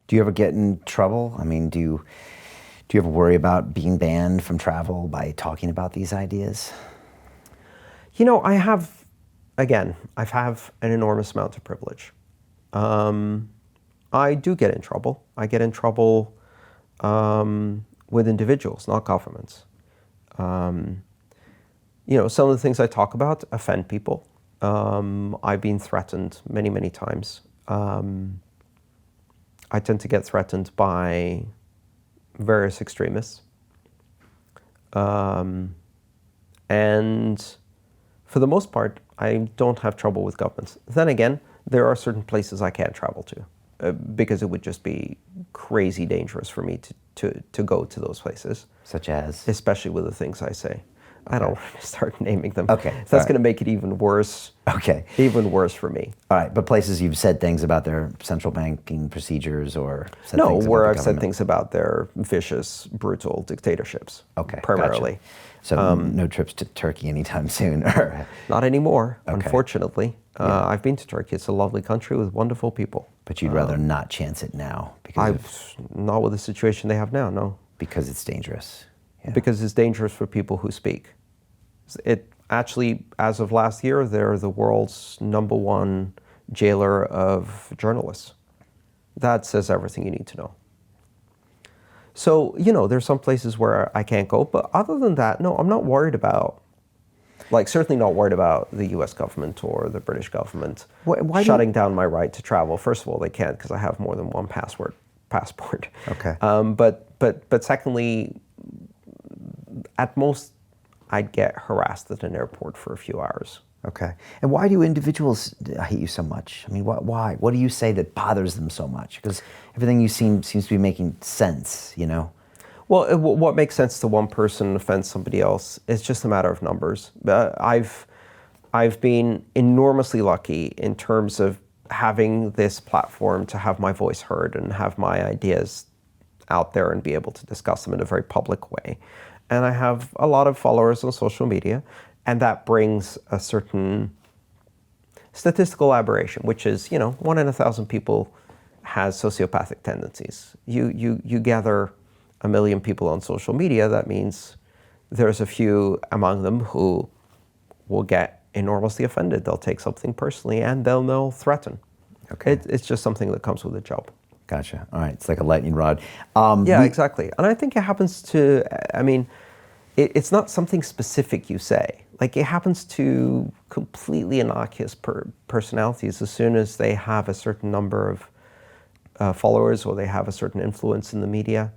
Do you ever get in trouble? I mean, do you ever worry about being banned from travel by talking about these ideas? You know, I have an enormous amount of privilege. I do get in trouble. I get in trouble with individuals, not governments. You know, some of the things I talk about offend people. I've been threatened many, many times. I tend to get threatened by various extremists. And for the most part, I don't have trouble with governments. Then again, there are certain places I can't travel to because it would just be crazy dangerous for me to go to those places. Such as? Especially with the things I say. Okay. I don't want to start naming them. Okay. That's going to make it even worse. Okay. Even worse for me. All right, but places you've said things about their central banking procedures or said no, things where about I've the said government? things about their vicious, brutal dictatorships. Okay, primarily. Gotcha. So no trips to Turkey anytime soon? Not anymore, Okay. Unfortunately. I've been to Turkey. It's a lovely country with wonderful people. But you'd rather not chance it now? Not with the situation they have now, no. Because it's dangerous? Yeah. Because it's dangerous for people who speak. It actually, as of last year, they're the world's #1 jailer of journalists. That says everything you need to know. So, you know, there's some places where I can't go, but other than that, no, I'm not worried about, certainly not worried about the US government or the British government shutting down my right to travel. First of all, they can't because I have more than one passport. Okay. But secondly, at most, I'd get harassed at an airport for a few hours. Okay. And why do individuals hate you so much? I mean, why? What do you say that bothers them so much? Because everything you seems to be making sense, you know? Well, what makes sense to one person offends somebody else. It's just a matter of numbers. I've been enormously lucky in terms of having this platform to have my voice heard and have my ideas out there and be able to discuss them in a very public way. And I have a lot of followers on social media, and that brings a certain statistical aberration, which is, you know, 1 in 1,000 people has sociopathic tendencies. You gather 1 million people on social media, that means there's a few among them who will get enormously offended. They'll take something personally, and they'll threaten. Okay. It's just something that comes with the job. Gotcha. All right. It's like a lightning rod. Yeah, exactly. And I think it happens to, I mean, it's not something specific you say. Like, it happens to completely innocuous personalities as soon as they have a certain number of followers or they have a certain influence in the media.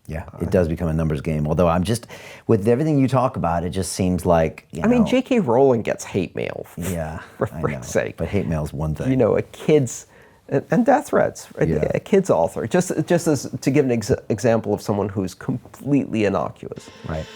Yeah, it does become a numbers game. Although with everything you talk about, it just seems like, you know. I mean, J.K. Rowling gets hate mail. Yeah, for frick's sake. But hate mail is one thing. You know, a kid's, and death threats, Yeah. a kid's author, just as to give an example of someone who's completely innocuous. Right.